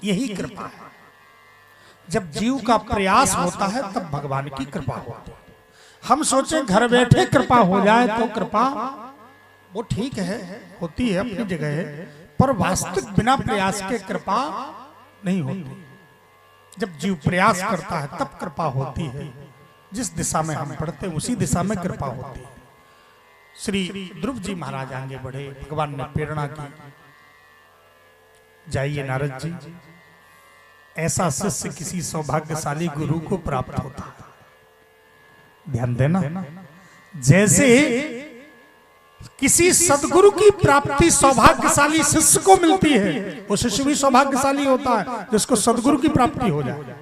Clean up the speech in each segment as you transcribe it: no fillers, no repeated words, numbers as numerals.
यही कृपा है। जब जीव का प्रयास होता है तब भगवान की कृपा होती है। हम सोचें घर बैठे कृपा हो जाए तो कृपा वो ठीक है, होती है अपनी जगह है, पर वास्तविक बिना प्रयास के कृपा नहीं होती। जब जीव प्रयास करता है तब कृपा होती है। जिस दिशा में हम पढ़ते हैं उसी दिशा में कृपा होती है। श्री ध्रुव जी महाराज आगे बढ़े, भगवान ने प्रेरणा की, जाइए नारद जी, ऐसा शिष्य किसी सौभाग्यशाली गुरु को प्राप्त होता है। ध्यान देना, जैसे किसी सदगुरु की प्राप्ति सौभाग्यशाली शिष्य को मिलती है, वो शिष्य भी सौभाग्यशाली होता है जिसको सदगुरु की प्राप्ति हो जाए।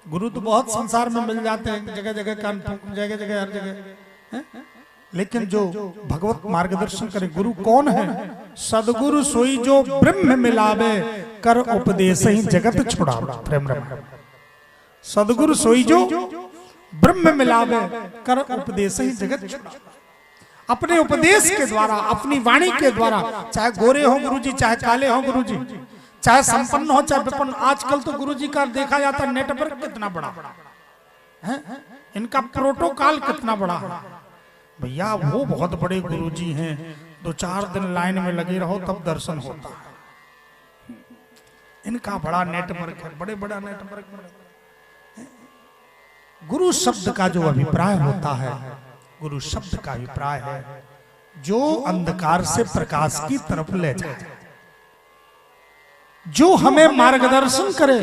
गुरु तो बहुत संसार में मिल जाते हैं, जगह जगह कान, जगह जगह हर जगह, लेकिन जो भगवत मार्गदर्शन करे गुरु कौन है? सदगुरु सोई जो ब्रह्म मिलावे, कर उपदेश ही जगत छुड़ावे। प्रेम रम, सदगुरु सोई जो ब्रह्म मिलावे, कर उपदेश ही जगत छुड़ावे। अपने उपदेश के द्वारा, अपनी वाणी के द्वारा, चाहे गोरे हो गुरुजी, चाहे काले हो गुरुजी, चाहे संपन्न हो चाहे विपन्न। आजकल तो गुरुजी का देखा जाता है नेटवर्क कितना बड़ा है, इनका प्रोटोकॉल कितना बड़ा है। भैया वो बहुत बड़े गुरुजी हैं, 2-4 दिन लाइन में लगे रहो तब दर्शन होता है। इनका बड़ा नेटवर्क है, बड़े बड़ा नेटवर्क। गुरु शब्द का जो अभिप्राय होता है, गुरु शब्द का अभिप्राय है जो अंधकार से प्रकाश की तरफ ले जाए, जो हमें मार्गदर्शन करे,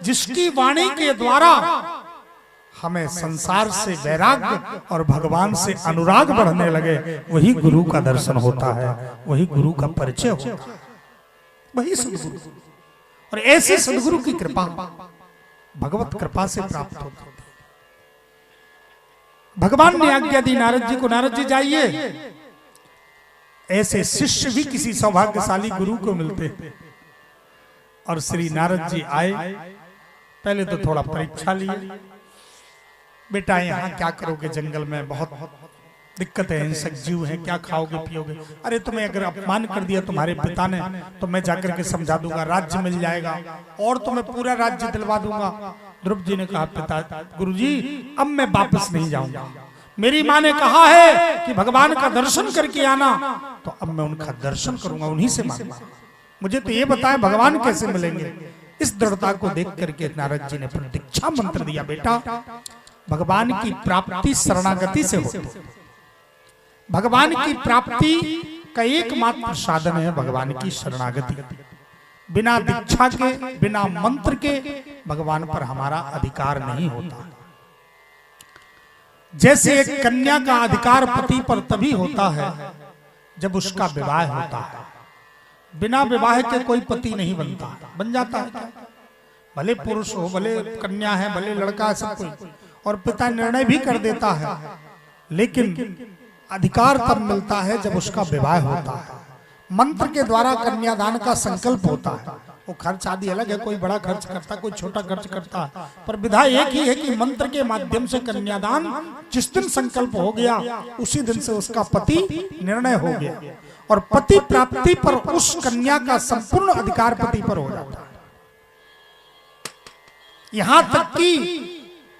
जिसकी वाणी के द्वारा हमें संसार से वैराग्य और भगवान से अनुराग बढ़ने लगे, वही गुरु का दर्शन होता है, वही गुरु का परिचय होता है, वही सदगुरु। और ऐसे सदगुरु की कृपा भगवत कृपा से प्राप्त होती है। भगवान ने आज्ञा दी नारद जी को, नारद जी जाइए। ऐसे शिष्य भी किसी सौभाग्यशाली गुरु को मिलते हैं। और श्री नारद जी आए, पहले तो थोड़ा परीक्षा लिए, बेटा यहाँ क्या करोगे, जंगल में बहुत दिक्कत है, हिंसक जीव है, क्या खाओगे पियोगे? अरे तुम्हें अगर अपमान कर दिया तुम्हारे पिता ने तो मैं जाकर के समझा दूंगा, राज्य मिल जाएगा और तुम्हें पूरा राज्य दिलवा दूंगा। ध्रुव जी ने कहा, पिता गुरुजी अब मैं वापस नहीं जाऊंगा, मेरी माँ ने कहा है कि भगवान का दर्शन करके आना, तो अब मैं उनका दर्शन करूंगा, उन्हीं से मांगूंगा। मुझे तो ये बताएं भगवान कैसे मिलेंगे? इस दृढ़ता को देख करके नारद जी ने प्रतीक्षा मंत्र दिया, बेटा भगवान की प्राप्ति शरणागति से होती है। भगवान की प्राप्ति का एकमात्र साधन है भगवान की शरणागति। बिना दीक्षा के, बिना मंत्र के भगवान पर हमारा अधिकार नहीं होता। जैसे एक कन्या का अधिकार पति पर तभी होता है जब उसका विवाह होता है। बिना विवाह के कोई पति नहीं बनता, बन जाता है क्या? भले पुरुष हो, भले कन्या है, भले लड़का है, सब कोई, और पिता निर्णय भी कर देता है, लेकिन अधिकार तब मिलता है जब उसका विवाह होता है। मंत्र के द्वारा कन्यादान का संकल्प होता है। वो खर्च आदि अलग है, कोई बड़ा खर्च करता, कोई छोटा खर्च करता है, पर विधा एक ही है कि मंत्र के माध्यम से कन्यादान जिस दिन संकल्प हो गया उसी दिन से उसका पति निर्णय हो गया, और पति प्राप्ति पर उस कन्या का संपूर्ण अधिकार पति पर हो जाता है। यहां तक कि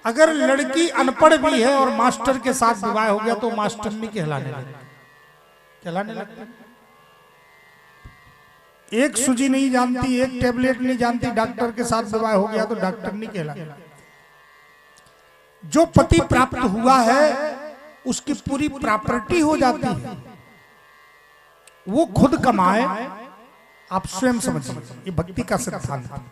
अगर लड़की अनपढ़ भी है और मास्टर के साथ विवाह हो गया तो मास्टर नहीं कहलाने लगती। एक सूजी नहीं जानती, एक टेबलेट नहीं जानती, डॉक्टर के साथ विवाह हो गया तो डॉक्टर नहीं कहलाने। जो पति प्राप्त हुआ है उसकी पूरी प्रॉपर्टी हो जाती है, वो खुद कमाए, आप स्वयं समझिए। ये भक्ति का सिद्धांत है।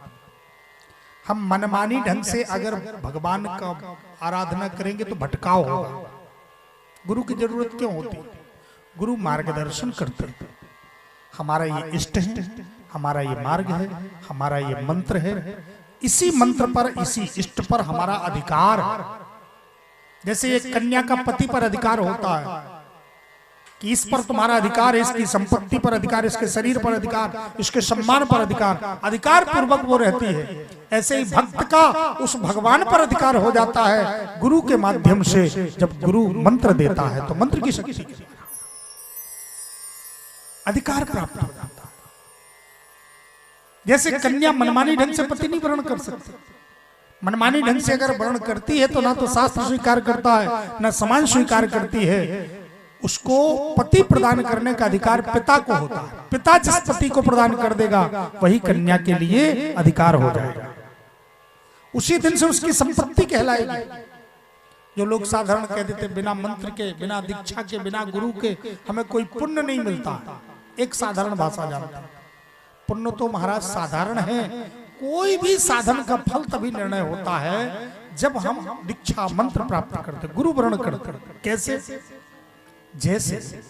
हम मनमानी ढंग से अगर भगवान का आराधना करेंगे तो भटकाव होगा। गुरु की जरूरत क्यों होती? गुरु मार्गदर्शन करते हैं। हमारा ये इष्ट है, हमारा ये मार्ग है, हमारा ये मंत्र है, इसी मंत्र पर, इसी इष्ट पर हमारा अधिकार। जैसे एक कन्या का पति पर अधिकार होता है कि इस पर तुम्हारा अधिकार है, इसकी संपत्ति पर अधिकार, इसके शरीर पर अधिकार, इसके सम्मान पर अधिकार, अधिकार पूर्वक वो रहती है। ऐसे ही भक्त का उस भगवान पर अधिकार हो जाता है गुरु के माध्यम से। जब गुरु मंत्र देता है तो मंत्र की शक्ति से अधिकार प्राप्त हो जाता है। जैसे कन्या मनमानी ढंग से पति नहीं वर्ण कर सकती। मनमानी ढंग से अगर वर्ण करती है तो ना तो शास्त्र स्वीकार करता है ना समाज स्वीकार करती है। उसको पति प्रदान करने का अधिकार पिता को होता है। पिता जिस पति को प्रदान कर देगा वही कन्या के लिए अधिकार हो जाएगा। उसी दिन से उसकी संपत्ति कहलाएगी। जो लोग साधारण कह देते बिना मंत्र के, बिना दीक्षा के, बिना गुरु के हमें कोई पुण्य नहीं मिलता, एक साधारण भाषा जानता है। पुण्य तो महाराज साधारण है। कोई भी साधन का फल तभी निर्णय होता है जब हम दीक्षा मंत्र प्राप्त करते, गुरु वर्ण करते। कैसे? जैसे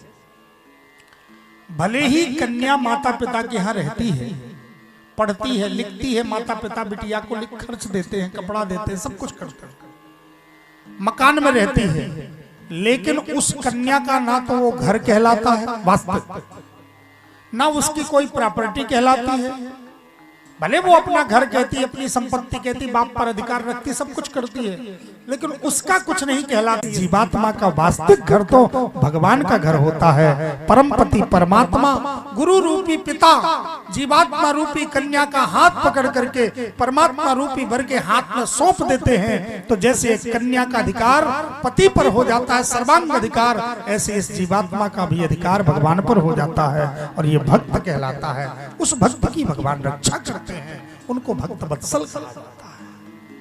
भले ही कन्या माता पिता के यहाँ रहती है, पढ़ती है, लिखती है, माता पिता बिटिया को खर्च देते हैं, कपड़ा देते हैं, सब कुछ करते हैं, मकान में रहती है, लेकिन उस कन्या का ना तो वो घर कहलाता है वास्तविक, ना उसकी कोई प्रॉपर्टी कहलाती है। भले वो अपना घर कहती है, अपनी संपत्ति कहती, बाप पर अधिकार रखती, सब कुछ करती है, लेकिन उसका कुछ नहीं कहलाती। जीवात्मा का वास्तविक घर तो भगवान का घर होता है। परमपति परमात्मा गुरु रूपी पिता जीवात्मा रूपी कन्या का हाथ पकड़ करके परमात्मा रूपी वर के हाथ में सौंप देते हैं। तो जैसे कन्या का अधिकार पति पर हो जाता है सर्वांग अधिकार, ऐसे इस जीवात्मा का भी अधिकार भगवान पर हो जाता है और ये भक्त कहलाता है। उस भक्त की भगवान रक्षा करते हैं, उनको भक्त वत्सल कहा जाता है।